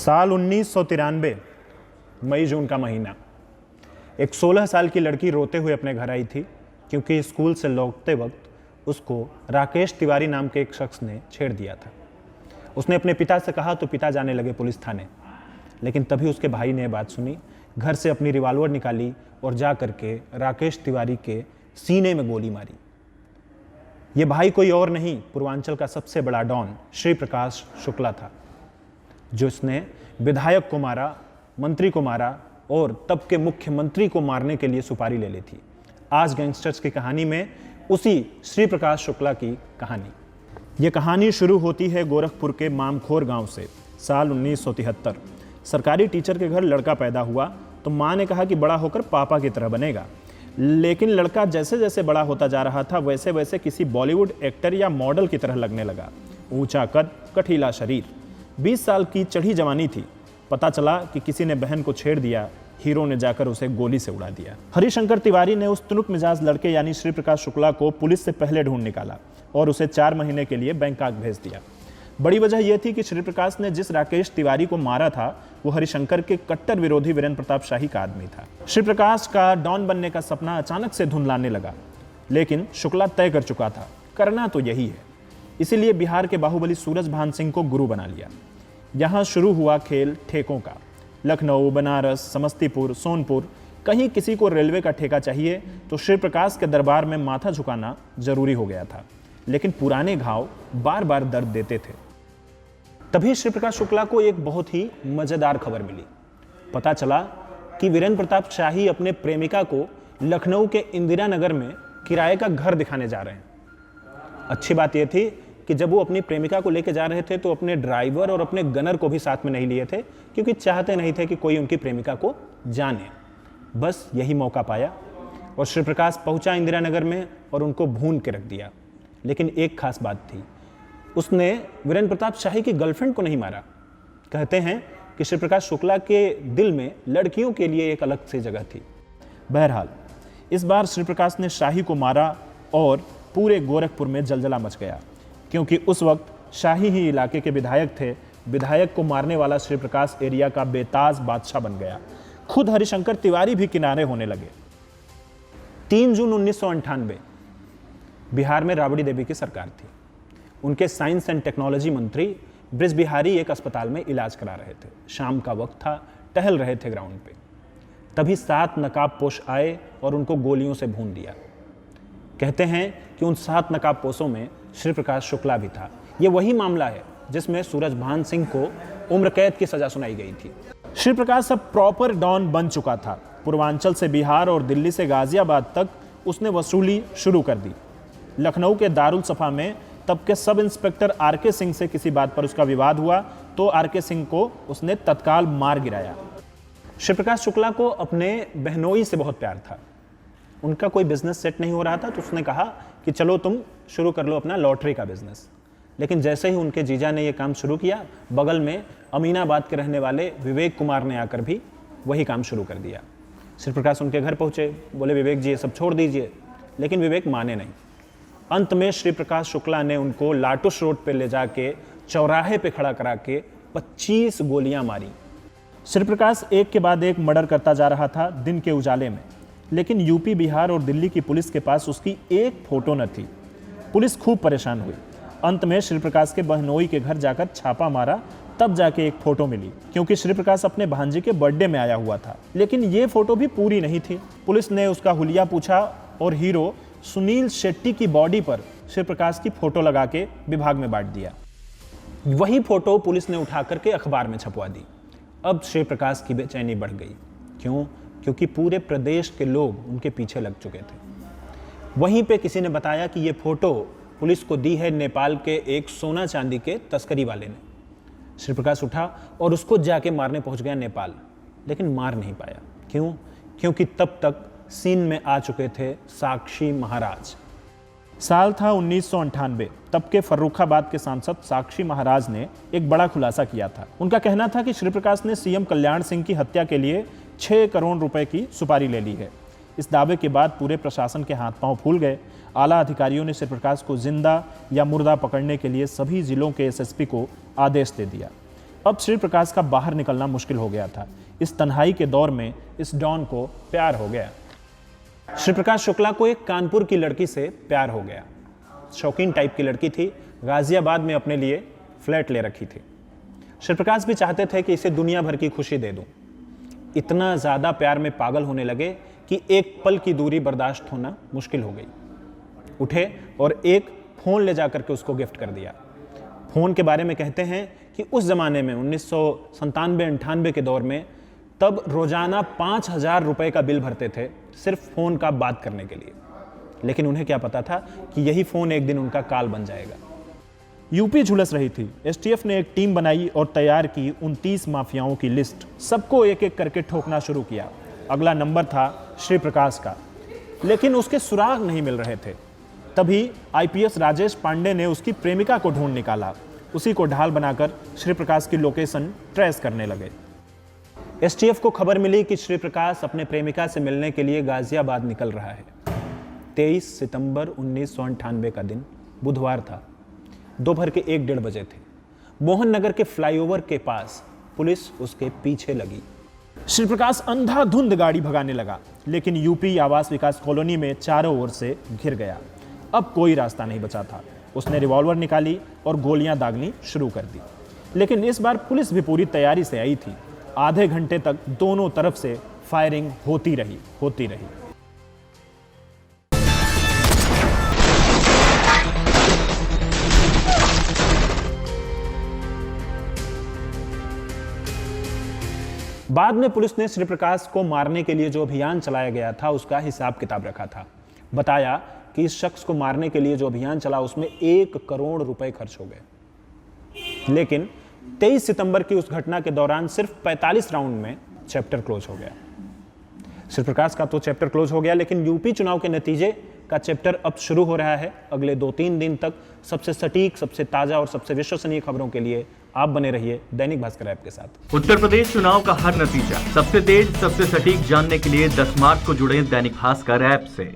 साल 1993 मई जून का महीना। एक 16 साल की लड़की रोते हुए अपने घर आई थी क्योंकि स्कूल से लौटते वक्त उसको राकेश तिवारी नाम के एक शख्स ने छेड़ दिया था। उसने अपने पिता से कहा तो पिता जाने लगे पुलिस थाने, लेकिन तभी उसके भाई ने बात सुनी, घर से अपनी रिवॉल्वर निकाली और जा करके राकेश तिवारी के सीने में गोली मारी। ये भाई कोई और नहीं, पूर्वांचल का सबसे बड़ा डॉन श्री प्रकाश शुक्ला था, जिसने विधायक को मारा, मंत्री को मारा और तब के मुख्यमंत्री को मारने के लिए सुपारी ले ली थी। आज गैंगस्टर्स की कहानी में उसी श्री प्रकाश शुक्ला की कहानी। ये कहानी शुरू होती है गोरखपुर के मामखोर गांव से। साल 1973 सरकारी टीचर के घर लड़का पैदा हुआ तो माँ ने कहा कि बड़ा होकर पापा की तरह बनेगा, लेकिन लड़का जैसे जैसे बड़ा होता जा रहा था वैसे वैसे किसी बॉलीवुड एक्टर या मॉडल की तरह लगने लगा। ऊंचा कद, कठीला शरीर, 20 साल की चढ़ी जवानी थी। पता चला कि किसी ने बहन को छेड़ दिया, हीरो ने जाकर उसे गोली से उड़ा दिया। हरिशंकर तिवारी ने उस तुनुक मिजाज लड़के यानी श्री प्रकाश शुक्ला को पुलिस से पहले ढूंढ निकाला और उसे 4 महीने के लिए बैंकॉक भेज दिया। बड़ी वजह यह थी कि श्री प्रकाश ने जिस राकेश तिवारी को मारा था वो हरिशंकर के कट्टर विरोधी वीरेंद्र प्रताप शाही का आदमी था। श्री प्रकाश का डॉन बनने का सपना अचानक से धुंधलाने लगा, लेकिन शुक्ला तय कर चुका था करना तो यही है। इसीलिए बिहार के बाहुबली सूरजभान सिंह को गुरु बना लिया। यहाँ शुरू हुआ खेल ठेकों का। लखनऊ, बनारस, समस्तीपुर, सोनपुर, कहीं किसी को रेलवे का ठेका चाहिए तो श्री प्रकाश के दरबार में माथा झुकाना जरूरी हो गया था। लेकिन पुराने घाव बार बार दर्द देते थे। तभी श्री प्रकाश शुक्ला को एक बहुत ही मजेदार खबर मिली। पता चला कि वीरेंद्र प्रताप शाही अपने प्रेमिका को लखनऊ के इंदिरा नगर में किराए का घर दिखाने जा रहे हैं। अच्छी बात यह थी कि जब वो अपनी प्रेमिका को लेकर जा रहे थे तो अपने ड्राइवर और अपने गनर को भी साथ में नहीं लिए थे, क्योंकि चाहते नहीं थे कि कोई उनकी प्रेमिका को जाने। बस यही मौका पाया और श्री प्रकाश पहुंचा इंदिरा नगर में और उनको भून के रख दिया। लेकिन एक खास बात थी, उसने वीरेंद्र प्रताप शाही की गर्लफ्रेंड को नहीं मारा। कहते हैं कि श्री प्रकाश शुक्ला के दिल में लड़कियों के लिए एक अलग सी जगह थी। बहरहाल इस बार श्री प्रकाश ने शाही को मारा और पूरे गोरखपुर में जलजला मच गया, क्योंकि उस वक्त शाही ही इलाके के विधायक थे। विधायक को मारने वाला श्री प्रकाश एरिया का बेताज बादशाह बन गया। खुद हरिशंकर तिवारी भी किनारे होने लगे। 3 जून 1998 बिहार में राबड़ी देवी की सरकार थी। उनके साइंस एंड टेक्नोलॉजी मंत्री ब्रिज बिहारी एक अस्पताल में इलाज करा रहे थे। शाम का वक्त था, टहल रहे थे ग्राउंड पे। तभी 7 नकाबपोश आए और उनको गोलियों से भून दिया। कहते हैं कि उन 7 नकाबपोशों में श्री प्रकाश शुक्ला भी था। ये वही मामला है जिसमें सूरजभान सिंह को उम्र कैद की सजा सुनाई गई थी। श्री प्रकाश अब प्रॉपर डॉन बन चुका था। पूर्वांचल से बिहार और दिल्ली से गाजियाबाद तक उसने वसूली शुरू कर दी। लखनऊ के दारुल सफा में तब के सब इंस्पेक्टर आर.के. सिंह से किसी बात पर उसका विवाद हुआ तो आर.के. सिंह को उसने तत्काल मार गिराया। श्री प्रकाश शुक्ला को अपने बहनोई से बहुत प्यार था। उनका कोई बिजनेस सेट नहीं हो रहा था तो उसने कहा कि चलो तुम शुरू कर लो अपना लॉटरी का बिजनेस। लेकिन जैसे ही उनके जीजा ने यह काम शुरू किया, बगल में अमीनाबाद के रहने वाले विवेक कुमार ने आकर भी वही काम शुरू कर दिया। श्री प्रकाश उनके घर पहुंचे, बोले विवेक जी ये सब छोड़ दीजिए, लेकिन विवेक माने नहीं। अंत में श्री प्रकाश शुक्ला ने उनको लाटुस रोड पे ले जाके चौराहे पे खड़ा करा के 25 गोलियां मारी। श्री प्रकाश एक के बाद एक मर्डर करता जा रहा था दिन के उजाले में, लेकिन यूपी, बिहार और दिल्ली की पुलिस के पास उसकी एक फोटो न थी। पुलिस खूब परेशान हुई। अंत में श्री प्रकाश के बहनोई के घर जाकर छापा मारा, तब जाके एक फोटो मिली, क्योंकि श्री प्रकाश अपने भांजी के बर्थडे में आया हुआ था। लेकिन ये फोटो भी पूरी नहीं थी। पुलिस ने उसका हुलिया पूछा और हीरो सुनील शेट्टी की बॉडी पर श्री प्रकाश की फोटो लगा के विभाग में बांट दिया। वही फोटो पुलिस ने उठा करके अखबार में छपवा दी। अब श्री प्रकाश की बेचैनी बढ़ गई। क्यों? क्योंकि पूरे प्रदेश के लोग उनके पीछे लग चुके थे। वहीं पे किसी ने बताया कि ये फोटो पुलिस को दी है नेपाल के एक सोना चांदी के तस्करी वाले ने। श्री प्रकाश उठा और उसको जाके मारने पहुंच गया नेपाल, लेकिन मार नहीं पाया। क्यों? क्योंकि तब तक सीन में आ चुके थे साक्षी महाराज। साल था 1998। तब के फर्रुखाबाद के सांसद साक्षी महाराज ने एक बड़ा खुलासा किया था। उनका कहना था कि श्री प्रकाश ने सीएम कल्याण सिंह की हत्या के लिए 6 करोड़ रुपए की सुपारी ले ली है। इस दावे के बाद पूरे प्रशासन के हाथ पांव फूल गए। आला अधिकारियों ने श्री प्रकाश को जिंदा या मुर्दा पकड़ने के लिए सभी जिलों के एसएसपी को आदेश दे दिया। अब श्री प्रकाश का बाहर निकलना मुश्किल हो गया था। इस तन्हाई के दौर में इस डॉन को प्यार हो गया। श्री प्रकाश शुक्ला को एक कानपुर की लड़की से प्यार हो गया। शौकीन टाइप की लड़की थी, गाजियाबाद में अपने लिए फ्लैट ले रखी थी। श्री प्रकाश भी चाहते थे कि इसे दुनिया भर की खुशी दे दूं। इतना ज़्यादा प्यार में पागल होने लगे कि एक पल की दूरी बर्दाश्त होना मुश्किल हो गई। उठे और एक फ़ोन ले जाकर के उसको गिफ्ट कर दिया। फ़ोन के बारे में कहते हैं कि उस ज़माने में 1997-98 के दौर में तब रोज़ाना 5,000 रुपये का बिल भरते थे सिर्फ फ़ोन का बात करने के लिए। लेकिन उन्हें क्या पता था कि यही फ़ोन एक दिन उनका काल बन जाएगा। यूपी झुलस रही थी। एसटीएफ ने एक टीम बनाई और तैयार की 29 माफियाओं की लिस्ट। सबको एक एक करके ठोकना शुरू किया। अगला नंबर था श्री प्रकाश का, लेकिन उसके सुराग नहीं मिल रहे थे। तभी आईपीएस राजेश पांडे ने उसकी प्रेमिका को ढूंढ निकाला। उसी को ढाल बनाकर श्री प्रकाश की लोकेशन ट्रेस करने लगे। एसटीएफ को खबर मिली कि श्री प्रकाश अपने प्रेमिका से मिलने के लिए गाजियाबाद निकल रहा है। 23 सितंबर 1998 का दिन बुधवार था। दोपहर के 1-1:30 बजे थे। मोहन नगर के फ्लाईओवर के पास पुलिस उसके पीछे लगी। श्री प्रकाश अंधाधुंध गाड़ी भगाने लगा, लेकिन यूपी आवास विकास कॉलोनी में चारों ओर से घिर गया। अब कोई रास्ता नहीं बचा था। उसने रिवॉल्वर निकाली और गोलियां दागनी शुरू कर दी। लेकिन इस बार पुलिस भी पूरी तैयारी से आई थी। आधे घंटे तक दोनों तरफ से फायरिंग होती रही। बाद में पुलिस ने श्री प्रकाश को मारने के लिए जो अभियान चलाया गया था उसका हिसाब किताब रखा था। बताया कि इस शख्स को मारने के लिए जो अभियान चला उसमें 1 करोड़ रुपए खर्च हो गए। लेकिन 23 सितंबर की उस घटना के दौरान सिर्फ 45 राउंड में चैप्टर क्लोज हो गया। श्री प्रकाश का तो चैप्टर क्लोज हो गया, लेकिन यूपी चुनाव के नतीजे का चैप्टर अब शुरू हो रहा है। अगले 2-3 दिन तक सबसे सटीक, सबसे ताजा और सबसे विश्वसनीय खबरों के लिए आप बने रहिए दैनिक भास्कर ऐप के साथ। उत्तर प्रदेश चुनाव का हर नतीजा सबसे तेज, सबसे सटीक जानने के लिए 10 मार्च को जुड़े दैनिक भास्कर ऐप से।